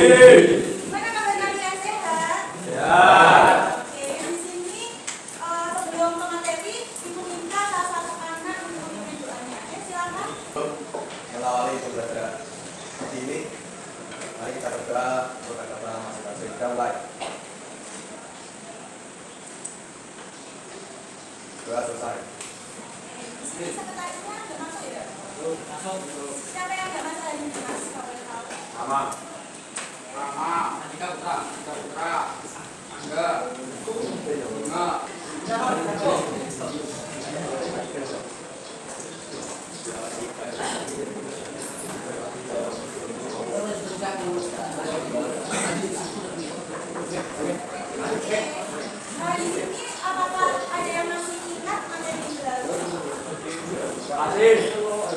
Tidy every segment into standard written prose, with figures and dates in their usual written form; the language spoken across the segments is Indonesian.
Gimana kabar kalian, sehat? Sehat. Oke, di sini sebelum ke materi, Ibu minta salah satu anak untuk memimpin doanya. Silakan. Mengawali pembelajaran ini, mari kita berdoa berkata masing-masing. Damai. Doa selesai. Di sini sekretarisnya nggak masuk ya? Masuk. Siapa yang nggak masuk hari ini, Mas? Kalau boleh tahu. Sama. Andika Putra, Angga, Bunga. Nah, di sini apakah ada yang masih ingat materi minggu lalu?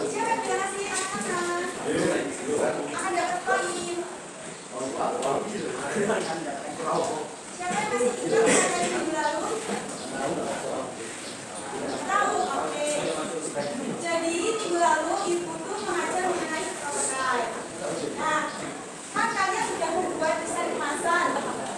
Siapa yang bilang masih ingat anak-anak? Akan dapat poin. Siapa yang masih ingat materi minggu lalu? Tahu, oke. Jadi minggu lalu Ibu tuh mengajar mengenai prototype. Nah, kan kalian sudah membuat desain kemasan.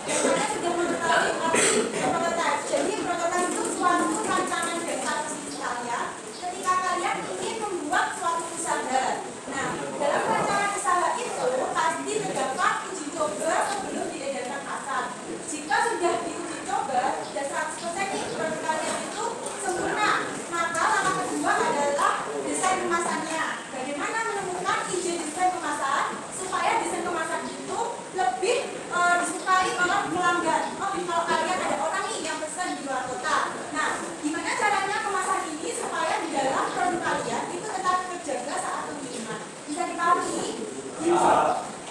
Dan kalian sudah mengetahui arti prototype. Jadi prototype itu suatu rancangan dasar bisnis kalian ketika kalian ingin membuat suatu usaha. Nah, dalam rancangan usaha itu pasti terdapat uji coba sebelum diedarkan pasar. Jika sudah diuji coba dan 100% nih produk kalian itu sempurna, maka langkah kedua adalah desain kemasannya. Bagaimana menemukan ide desain kemasan supaya desain kemasan itu lebih disukai oleh pelanggan. Oh, kalau kalian ada orang nih yang pesan di luar kota. Nah, gimana caranya kemasan ini supaya di dalam produk kalian itu tetap terjaga saat pengiriman? Bisa dipahami? Bisa.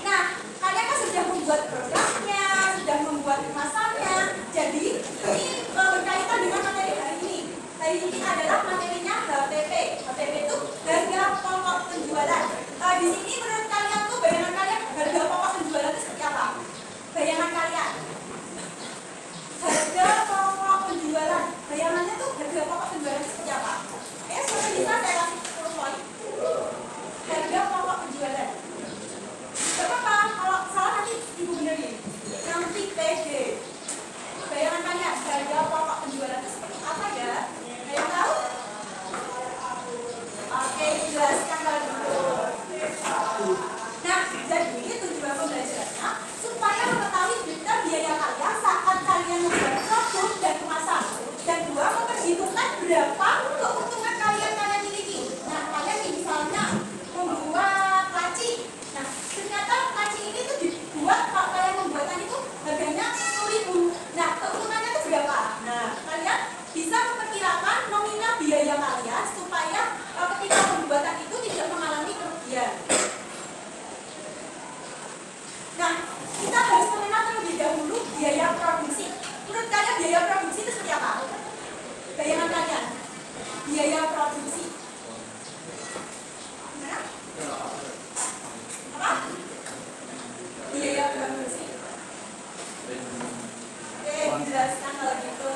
Nah, kalian kan sudah membuat produknya, sudah membuat kemasannya. Jadi, ini berkaitan dengan materi hari ini. Hari ini adalah materinya HPP. HPP itu harga pokok penjualan. Di sini menurut kalian tuh bayangan kalian harga pokok penjualan itu seperti apa? Bayangan kalian. Harga pokok penjualan. Bayangannya tuh harga pokok penjualan itu seperti apa? Sudah bisa saya kasih poin. Harga pokok penjualan. Gak apa-apa, kalau salah nanti Ibu benerin. Nanti PD. Bayangan kalian, harga pokok penjualan itu seperti apa ya? Ada yang tahu? Oke, jelaskan kalau gitu. Nah, jadi tujuan pembelajarannya supaya mengetahui detail biaya kalian saat kalian membuat produk dan kemasan. Dan dua, memperhitungkan berapa keuntungan kalian miliki. Nah, kalian nih misalnya membuat laci. Nah, ternyata laci ini tuh dibuat, kalau kalian membuatan itu harganya 10.000. Nah, keuntungannya itu berapa? Nah, kalian bisa memperkirakan nominal biaya kalian supaya ketika pembuatan itu tidak mengalami kerugian. Nah, kita harus mengenal terlebih dahulu biaya produksi. Menurut kalian biaya produksi itu seperti apa? Bayangan kalian, biaya produksi. Gimana? Apa? Biaya produksi. Oke, dijelaskan kalau gitu.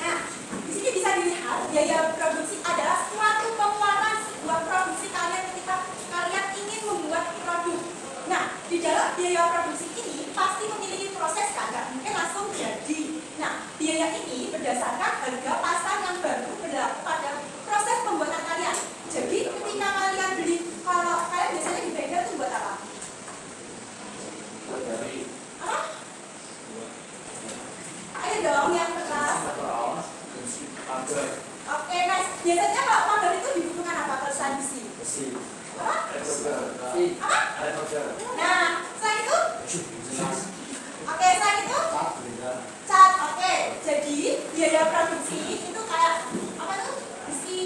Nah, di sini bisa dilihat biaya produksi adalah suatu pengeluaran sebuah produksi kalian ketika kalian ingin membuat produk. Nah, di dalam biaya produksi ini pasti memiliki proses kan, nggak mungkin langsung jadi. Nah, biaya ini berdasarkan harga pasar yang baru berlaku pada proses pembuatan kalian. Jadi, ketika kalian beli, kalau kalian biasanya di bengkel itu buat apa? Apa? Ayo dong yang keras. Oke, guys. Biasanya kalau pagar itu dibutuhkan apa? Perusahaan besi. Apa? Apa? Nah, selain itu? Oke, selain itu? Cat. Oke, jadi biaya produksi itu kayak apa tuh? Besi.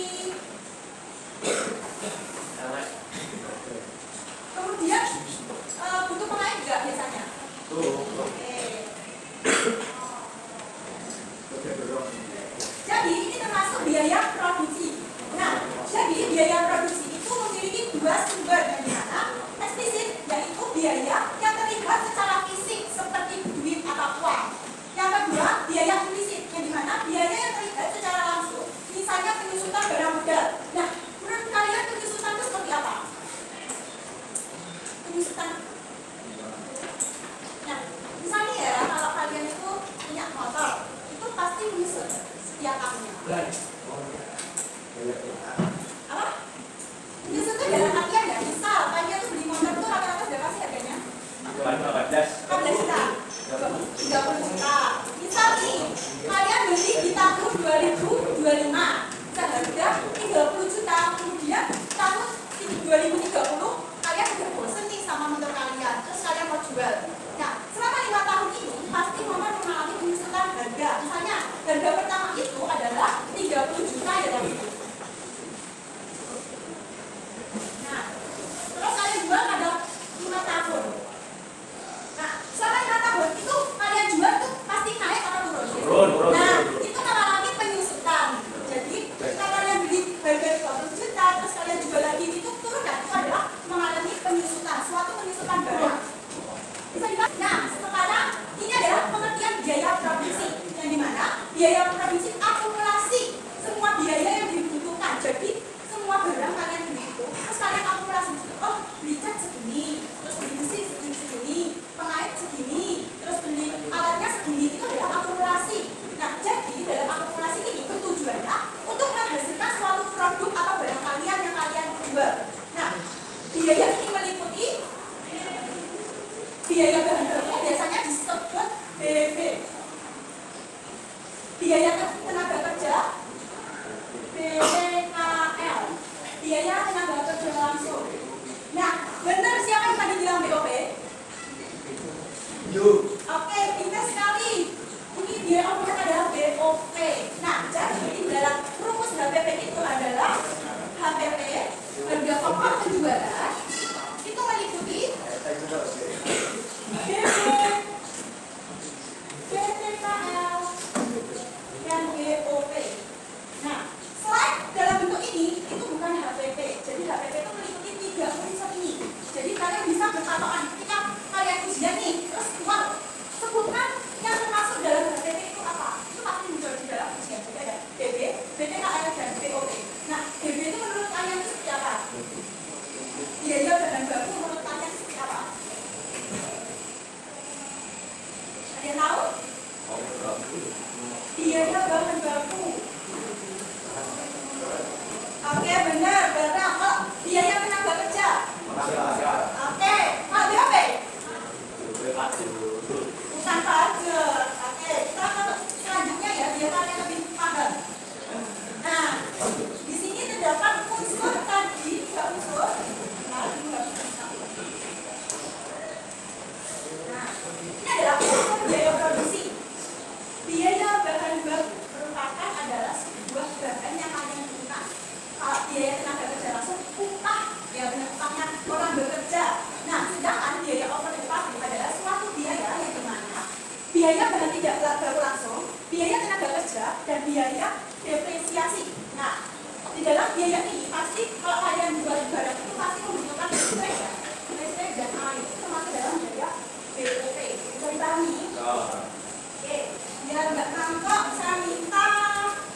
Kemudian butuh pengait nggak biasanya? Oke. Jadi ini termasuk biaya produksi. Nah, jadi biaya produksi itu memiliki dua sumber, yang dimana eksplisit yaitu biaya yang terlihat secara fisik seperti duit atau uang. Yang kedua biaya implisit, yang dimana biaya yang terlihat Oke, kalau BAP? Bukan pagar. Oke, kita ke selanjutnya ya, biar kalian lebih paham. Nah, di sini terdapat unsur tadi, tiga unsur. Nah, ini adalah unsur biaya produksi. Biaya bahan baku merupakan adalah sebuah bahan yang kalian gunakan. Kalau biaya tenaga kerja langsung upah, ya benar upahnya orang bekerja. Nah, sedangkan biaya operating pabrik adalah suatu biaya yang dimana biaya bahan tidak baku langsung, biaya tenaga kerja, dan biaya depresiasi. Nah, di dalam biaya ini pasti kalau kalian jual barang itu pasti membutuhkan listrik ya, listrik dan air. Itu termasuk dalam biaya BOP. Bisa dipahami? Oke, biar nggak nangkep, saya minta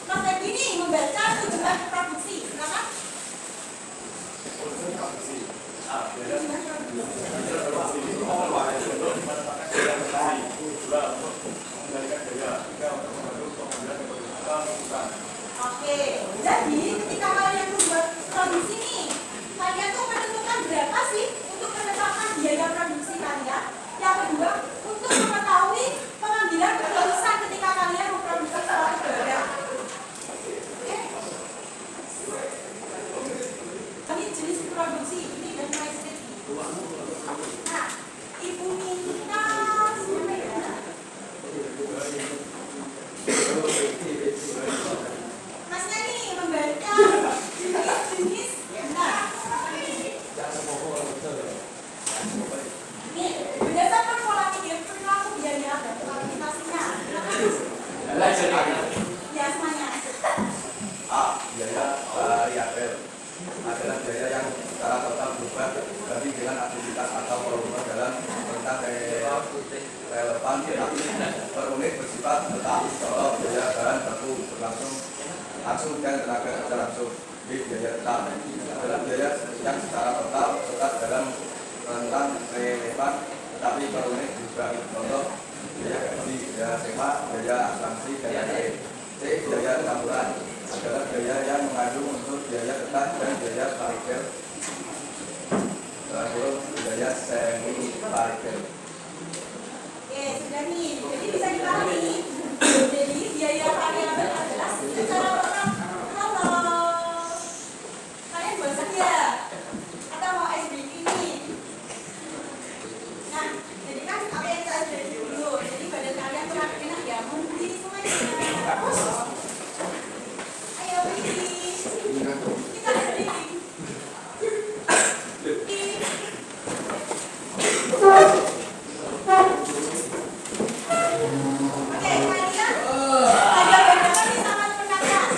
Mas Edi ini membaca tujuan produksi. Silakan. Tujuan produksi. Oke, jadi ketika kalian membuat produksi nih, kalian tuh menentukan berapa sih untuk menetapkan biaya produksi kalian. Yang kedua, untuk mengetahui pengambilan keputusan ketika kalian memproduksi suatu barang. Oke. Ini jenis produksi, ini dan price. Nah, Ibu minta siapa ya? Masnya nih membaca jenis-jenis. Nah, nih berdasarkan pola pikir perilaku biaya dan kualifikasinya. Ya semuanya. A. Biaya variabel adalah biaya yang secara total berubah dari dengan aktivitas atau volume dalam rentang relevan tetapi per unit bersifat tetap. Contoh biaya bahan baku berlangsung langsung dan tenaga kerja langsung. B. Biaya tetap adalah biaya yang secara total tetap dalam rentang relevan tetapi per unit berubah. Contoh biaya gaji, biaya sewa, biaya asuransi, dan lain. C. Biaya campuran adalah biaya yang mengandung unsur biaya tetap dan biaya variabel. Terakhir biaya semi variabel. Oke, sudah nih. Jadi bisa dipahami. Jadi biaya variabel adalah secara total. Halo. Kalian bosan ya? Atau mau SBK ini? Nah, jadi kan apa yang saya jadi dulu. Jadi badan kalian kurang enak ya. Mau berdiri semuanya. Ayo berdiri. Kita berdiri. Oke, kalian ada bedakan nih sama pendapat.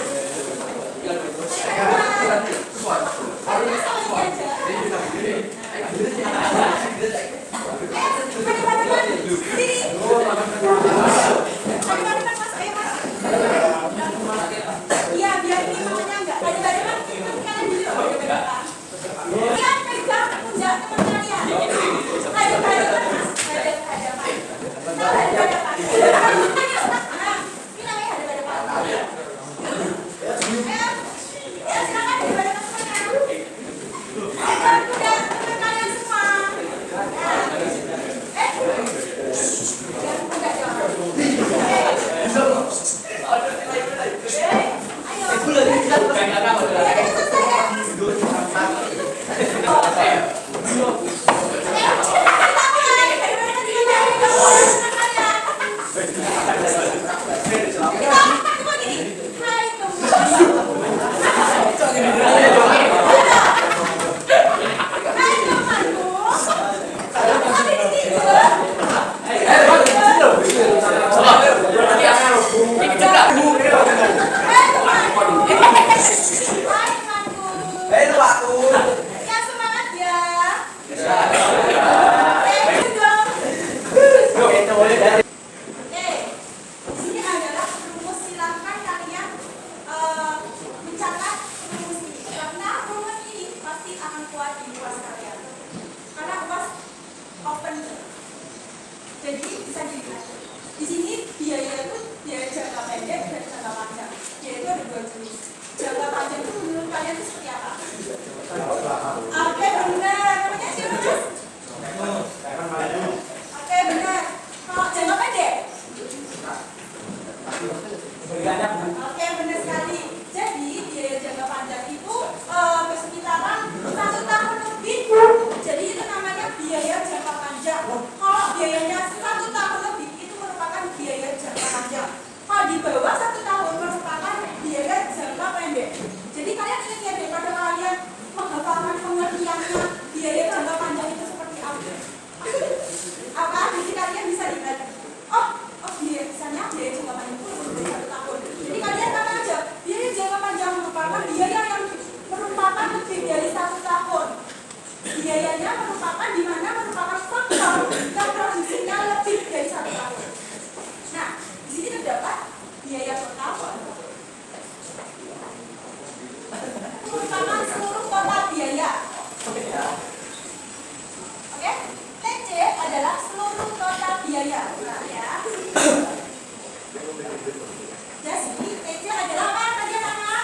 Kalian sama aja. Iya, biar ini mamanya enggak. Ada badan kalian dulu. Kalian pegang pundak teman kalian. Ada badan mas. Ada hadapan. Kalau ada hadapan. Nah, ini namanya ada hadapan. Ayo, silakan ada hadapan teman. Pegang pundak teman kalian semua. Pegang pundak jangan. Hai biayanya merupakan di mana merupakan faktor yang produksinya lebih dari 1 tahun. Nah, di sini terdapat biaya total merupakan seluruh total biaya. Oke, TC adalah seluruh total biaya. Nah, ya. Jadi TC adalah apa tadi anak-anak?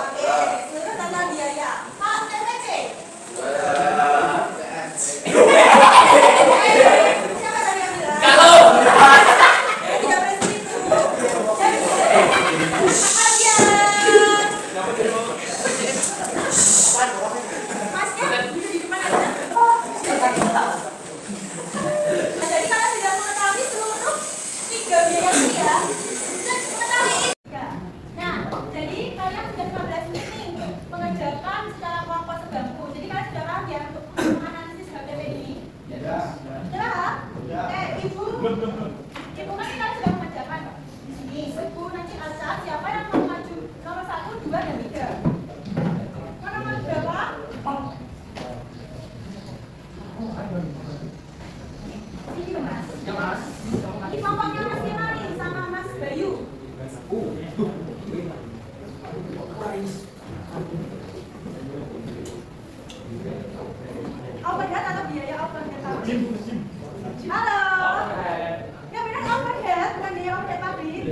Oke, seluruh total biaya. Pak, TPC? Siapa tadi yang bilang? Tidak boleh segitu. Masnya bisa di depan aja. Nah, jadi kalian sudah mengetahui seluruh 3 biaya ini ya. Sudah mengetahui. Nah, jadi kalian sudah 15 menit nih mengerjakan secara kelompok sebangku. Jadi kalian sudah paham ya untuk menganalisis HPP ini? Sudah? Ibu? Ibu kan kalian sudah mengerjakan di sini. Ibu nanti acak siapa yang mau maju nomor 1, 2, dan 3. Mau nomor berapa? Ini Mas. Di kelompoknya Mas Kimari sama Mas Bayu. Overhead atau biaya overhead? Halo. Yang benar overhead, bukan biaya overhead pabrik.